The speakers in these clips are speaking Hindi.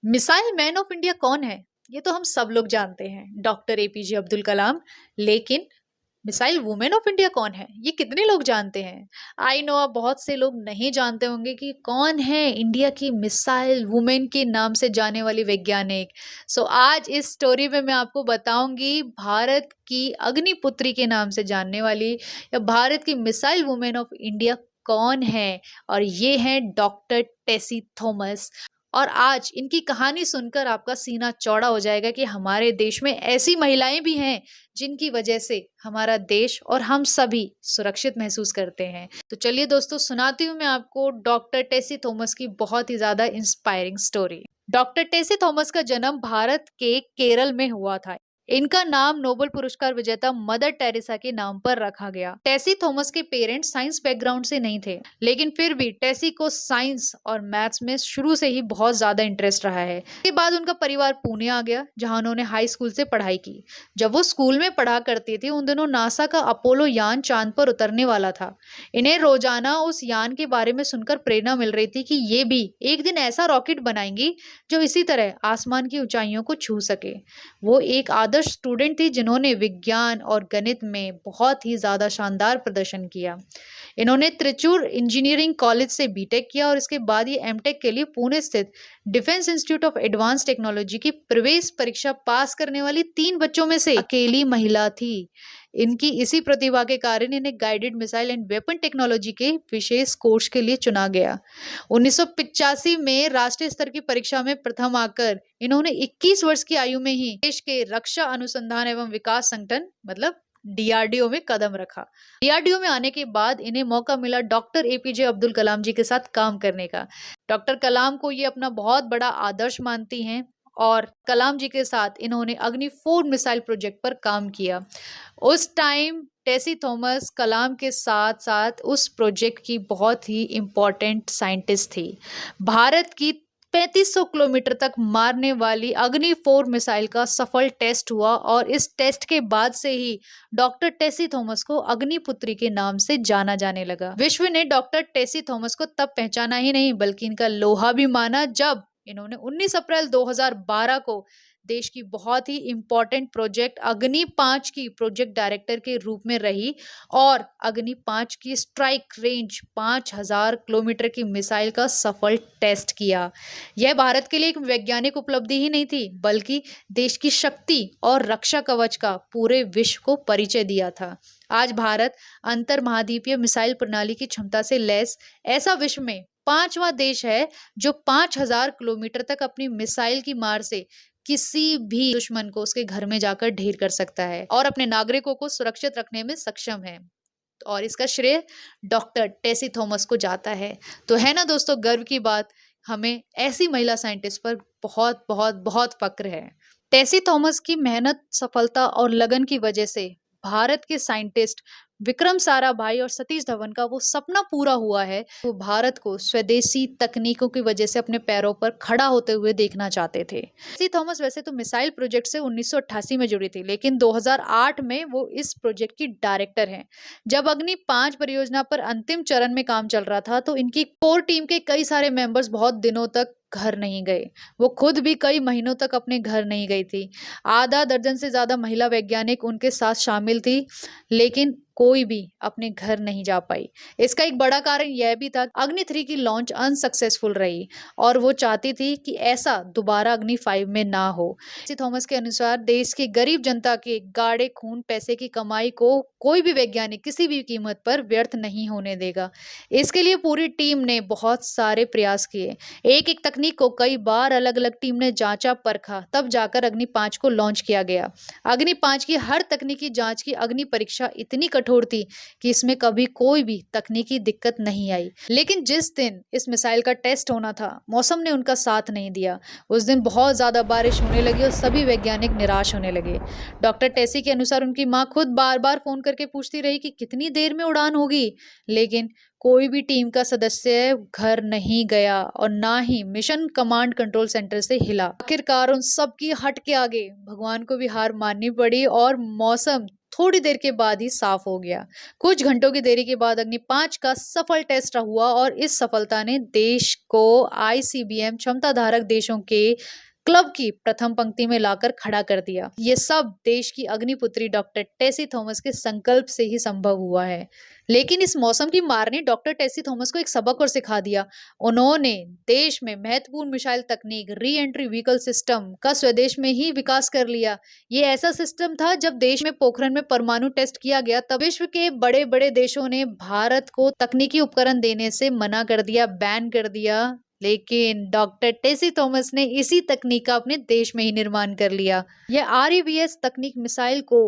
मिसाइल मैन ऑफ इंडिया कौन है? ये तो हम सब लोग जानते हैं, डॉक्टर एपीजे अब्दुल कलाम। लेकिन मिसाइल वुमेन ऑफ इंडिया कौन है? ये कितने लोग जानते हैं? आई नो आप बहुत से लोग नहीं जानते होंगे कि कौन है इंडिया की मिसाइल वुमेन के नाम से जाने वाली वैज्ञानिक। सो आज इस स्टोरी में मैं आपको बताऊंगी भारत की अग्निपुत्री के नाम से जानने वाली या भारत की मिसाइल वुमेन ऑफ इंडिया कौन है। और ये है डॉक्टर टेसी थॉमस। और आज इनकी कहानी सुनकर आपका सीना चौड़ा हो जाएगा कि हमारे देश में ऐसी महिलाएं भी हैं जिनकी वजह से हमारा देश और हम सभी सुरक्षित महसूस करते हैं। तो चलिए दोस्तों, सुनाती हूँ मैं आपको डॉक्टर टेसी थॉमस की बहुत ही ज्यादा inspiring story. Doctor Tessy Thomas का जन्म भारत के केरल में हुआ था। इनका नाम नोबेल पुरस्कार विजेता मदर टेरेसा के नाम पर रखा गया। टेसी थॉमस के पेरेंट्स साइंस बैकग्राउंड से नहीं थे, लेकिन फिर भी टेसी को साइंस और मैथ्स में शुरू से ही बहुत ज्यादा इंटरेस्ट रहा है। इसके बाद उनका परिवार पुणे आ गया, जहां उन्होंने हाई स्कूल से पढ़ाई की। जब वो स्कूल में पढ़ा करती थी, उन दिनों नासा का अपोलो यान चांद पर उतरने वाला था। इन्हें रोजाना उस यान के बारे में सुनकर प्रेरणा मिल रही थी कि ये भी एक दिन ऐसा रॉकेट बनाएंगी जो इसी तरह आसमान की ऊंचाइयों को छू सके। वो एक आदर्श स्टूडेंट थी जिन्होंने विज्ञान और गणित में बहुत ही ज्यादा शानदार प्रदर्शन किया। इन्होंने त्रिचूर इंजीनियरिंग कॉलेज से बीटेक किया और इसके बाद ये एमटेक के लिए पुणे स्थित defence institute of advance technology की प्रवेश परीक्षा पास करने वाली 3 बच्चों में से अकेली महिला थी। इनकी इसी प्रतिभा के कारण इन्हें guided missile and weapon technology के विशेष कोर्स के लिए चुना गया। 1985 में राष्ट्रीय स्तर की परीक्षा में प्रथम आकर इन्होंने 21 वर्ष की आयु में ही देश के रक्षा अनुसंधान एवं विकास संगठन मतलब डीआरडीओ में कदम रखा। डीआरडीओ में आने के बाद इन्हें मौका मिला डॉक्टर एपीजे अब्दुल कलाम जी के साथ काम करने का। डॉक्टर कलाम को ये अपना बहुत बड़ा आदर्श मानती हैं और कलाम जी के साथ इन्होंने अग्नि 4 मिसाइल प्रोजेक्ट पर काम किया। उस टाइम टेसी थॉमस कलाम के साथ साथ उस प्रोजेक्ट की बहुत ही इम्पोर्टेंट साइंटिस्ट थी। भारत की 3500 किलोमीटर तक मारने वाली अग्नि 4 मिसाइल का सफल टेस्ट हुआ और इस टेस्ट के बाद से ही डॉक्टर टेसी थॉमस को अग्निपुत्री के नाम से जाना जाने लगा। विश्व ने डॉक्टर टेसी थॉमस को तब पहचाना ही नहीं बल्कि इनका लोहा भी माना जब इन्होंने 19 अप्रैल 2012 को देश की बहुत ही इंपॉर्टेंट प्रोजेक्ट अग्नि 5 की प्रोजेक्ट डायरेक्टर के रूप में रही और अग्नि 5 की स्ट्राइक रेंज 5000 किलोमीटर की मिसाइल का सफल टेस्ट किया। यह भारत के लिए एक वैज्ञानिक उपलब्धि ही नहीं थी बल्कि देश की शक्ति और रक्षा कवच का पूरे विश्व को परिचय दिया था। आज भारत अंतर महाद्वीपीय मिसाइल प्रणाली की क्षमता से लैस ऐसा विश्व में 5वां देश है जो 5000 किलोमीटर तक अपनी मिसाइल की मार से किसी भी दुश्मन को उसके घर में जाकर ढेर कर सकता है और अपने नागरिकों को सुरक्षित रखने में सक्षम है। और इसका श्रेय डॉक्टर टेसी थॉमस को जाता है। तो है ना दोस्तों, गर्व की बात। हमें ऐसी महिला साइंटिस्ट पर बहुत बहुत बहुत फक्र है। टेसी थॉमस की मेहनत, सफलता और लगन की वजह से भारत के साइंटिस्ट विक्रम साराभाई और सतीश धवन का वो सपना पूरा हुआ है। वो भारत को स्वदेशी तकनीकों की वजह से अपने पैरों पर खड़ा होते हुए देखना चाहते थे। टेसी थॉमस वैसे तो मिसाइल प्रोजेक्ट से 1988 में जुड़ी थी, लेकिन 2008 में वो इस प्रोजेक्ट की डायरेक्टर हैं। जब अग्नि 5 परियोजना पर अंतिम चरण में काम चल रहा था तो इनकी कोर टीम के कई सारे मेंबर्स बहुत दिनों तक घर नहीं गए। वो खुद भी कई महीनों तक अपने घर नहीं गई थी। आधा दर्जन से ज्यादा महिला वैज्ञानिक उनके साथ शामिल थी, लेकिन कोई भी अपने घर नहीं जा पाई। इसका एक बड़ा कारण यह भी था अग्नि 3 की लॉन्च अनसक्सेसफुल रही और वो चाहती थी कि ऐसा दोबारा अग्नि 5 में ना हो। टेसी थॉमस के अनुसार देश की गरीब जनता के गाढ़े खून पैसे की कमाई को कोई भी वैज्ञानिक किसी भी कीमत पर व्यर्थ नहीं होने देगा। इसके लिए पूरी टीम ने बहुत सारे प्रयास किए। एक एक तकनीक को कई बार अलग अलग टीम ने जांचा परखा, तब जाकर अग्नि 5 को लॉन्च किया गया। अग्नि 5 की हर तकनीकी जांच की अग्नि परीक्षा इतनी कठोर थी कि इसमें कभी कोई भी तकनीकी दिक्कत नहीं आई। लेकिन जिस दिन इस मिसाइल का टेस्ट होना था, मौसम ने उनका साथ नहीं दिया। उस दिन बहुत ज्यादा बारिश होने लगी और सभी वैज्ञानिक निराश होने लगे। डॉक्टर टेसी के अनुसार उनकी माँ खुद बार बार फोन करके पूछती रही कि कितनी देर में उड़ान होगी, लेकिन कोई भी टीम का सदस्य घर नहीं गया और ना ही मिशन कमांड कंट्रोल सेंटर से हिला। आखिरकार उन सब की हट के आगे भगवान को भी हार माननी पड़ी और मौसम थोड़ी देर के बाद ही साफ हो गया। कुछ घंटों की देरी के बाद अग्नि 5 का सफल टेस्ट हुआ और इस सफलता ने देश को आईसीबीएम क्षमता धारक देशों के क्लब की प्रथम पंक्ति में लाकर खड़ा कर दिया। ये सब देश की अग्निपुत्री डॉक्टर टेसी थॉमस के संकल्प से ही संभव हुआ है। लेकिन इस मौसम की मार ने डॉक्टर टेसी थॉमस को एक सबक और सिखा दिया। उन्होंने देश में महत्वपूर्ण मिसाइल तकनीक री एंट्री व्हीकल सिस्टम का स्वदेश में ही विकास कर लिया। ये ऐसा सिस्टम था, जब देश में पोखरण में परमाणु टेस्ट किया गया तब विश्व के बड़े बड़े देशों ने भारत को तकनीकी उपकरण देने से मना कर दिया, बैन कर दिया। लेकिन डॉक्टर टेसी थॉमस ने इसी तकनीक का अपने देश में ही निर्माण कर लिया। यह आरईवीएस तकनीक मिसाइल को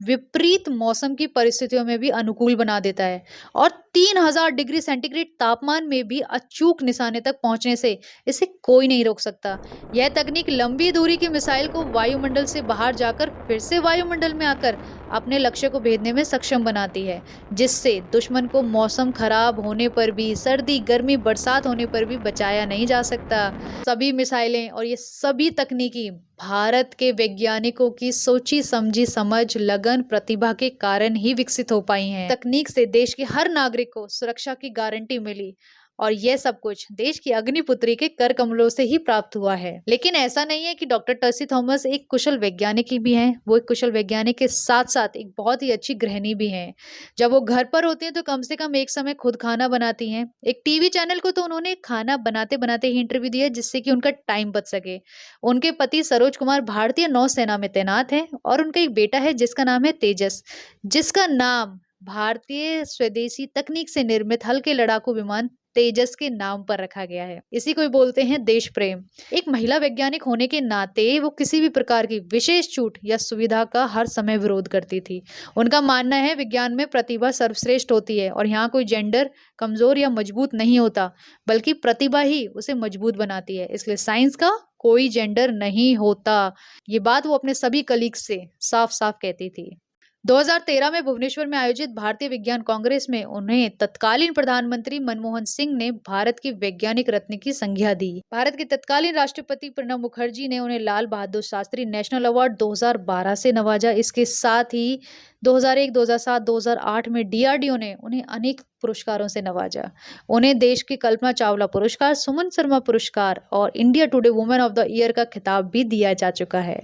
विपरीत मौसम की परिस्थितियों में भी अनुकूल बना देता है और 3000 डिग्री सेंटीग्रेड तापमान में भी अचूक निशाने तक पहुंचने से इसे कोई नहीं रोक सकता। यह तकनीक लंबी दूरी की मिसाइल को वायुमंडल से बाहर जाकर फिर से वायुमंडल में आकर अपने लक्ष्य को भेदने में सक्षम बनाती है, जिससे दुश्मन को मौसम खराब होने पर भी, सर्दी गर्मी बरसात होने पर भी बचाया नहीं जा सकता। सभी मिसाइलें और ये सभी तकनीकी भारत के वैज्ञानिकों की सोची समझी समझ, लगन, प्रतिभा के कारण ही विकसित हो पाई हैं। तकनीक से देश के हर नागरिक को सुरक्षा की गारंटी मिली और यह सब कुछ देश की अग्निपुत्री के कर कमलों से ही प्राप्त हुआ है। लेकिन ऐसा नहीं है कि डॉक्टर टेसी थॉमस एक कुशल वैज्ञानिक ही भी हैं। वो एक कुशल वैज्ञानिक के साथ साथ एक बहुत ही अच्छी गृहिणी भी हैं। जब वो घर पर होती हैं तो कम से कम एक समय खुद खाना बनाती हैं। एक टीवी चैनल को तो उन्होंने खाना बनाते बनाते ही इंटरव्यू दिया, जिससे कि उनका टाइम बच सके। उनके पति सरोज कुमार भारतीय नौसेना में तैनात हैं और उनका एक बेटा है जिसका नाम है तेजस, जिसका नाम भारतीय स्वदेशी तकनीक से निर्मित हल्के लड़ाकू विमान तेजस के नाम पर रखा गया है। इसी को बोलते हैं देश प्रेम। एक महिला वैज्ञानिक होने के नाते वो किसी भी प्रकार की विशेष छूट या सुविधा का हर समय विरोध करती थी। उनका मानना है विज्ञान में प्रतिभा सर्वश्रेष्ठ होती है और यहाँ कोई जेंडर कमजोर या मजबूत नहीं होता, बल्कि प्रतिभा ही उसे मजबूत बनाती है। इसलिए साइंस का कोई जेंडर नहीं होता। ये बात वो अपने सभी कलीग्स से साफ साफ कहती थी। 2013 में भुवनेश्वर में आयोजित भारतीय विज्ञान कांग्रेस में उन्हें तत्कालीन प्रधानमंत्री मनमोहन सिंह ने भारत की वैज्ञानिक रत्न की संज्ञा दी। भारत के तत्कालीन राष्ट्रपति प्रणब मुखर्जी ने उन्हें लाल बहादुर शास्त्री नेशनल अवार्ड 2012 से नवाजा। इसके साथ ही 2001, 2007, 2008 में डीआरडीओ ने उन्हें अनेक पुरस्कारों से नवाजा। उन्हें देश की कल्पना चावला पुरस्कार, सुमन शर्मा पुरस्कार और India today women of the year का खिताब भी दिया जा चुका है।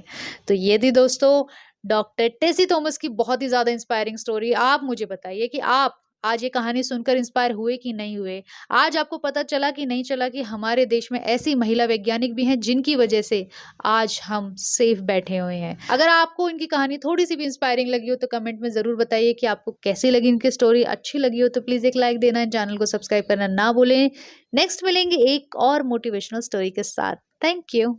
तो ये थी दोस्तों डॉक्टर टेसी थॉमस की बहुत ही ज्यादा इंस्पायरिंग स्टोरी। आप मुझे बताइए कि आप आज ये कहानी सुनकर इंस्पायर हुए कि नहीं हुए। आज आपको पता चला कि नहीं चला कि हमारे देश में ऐसी महिला वैज्ञानिक भी हैं जिनकी वजह से आज हम सेफ बैठे हुए हैं। अगर आपको इनकी कहानी थोड़ी सी भी इंस्पायरिंग लगी हो तो कमेंट में जरूर बताइए कि आपको कैसी लगी इनकी स्टोरी। अच्छी लगी हो तो प्लीज एक लाइक देना, चैनल को सब्सक्राइब करना ना भूलें। नेक्स्ट मिलेंगे एक और मोटिवेशनल स्टोरी के साथ। Thank you.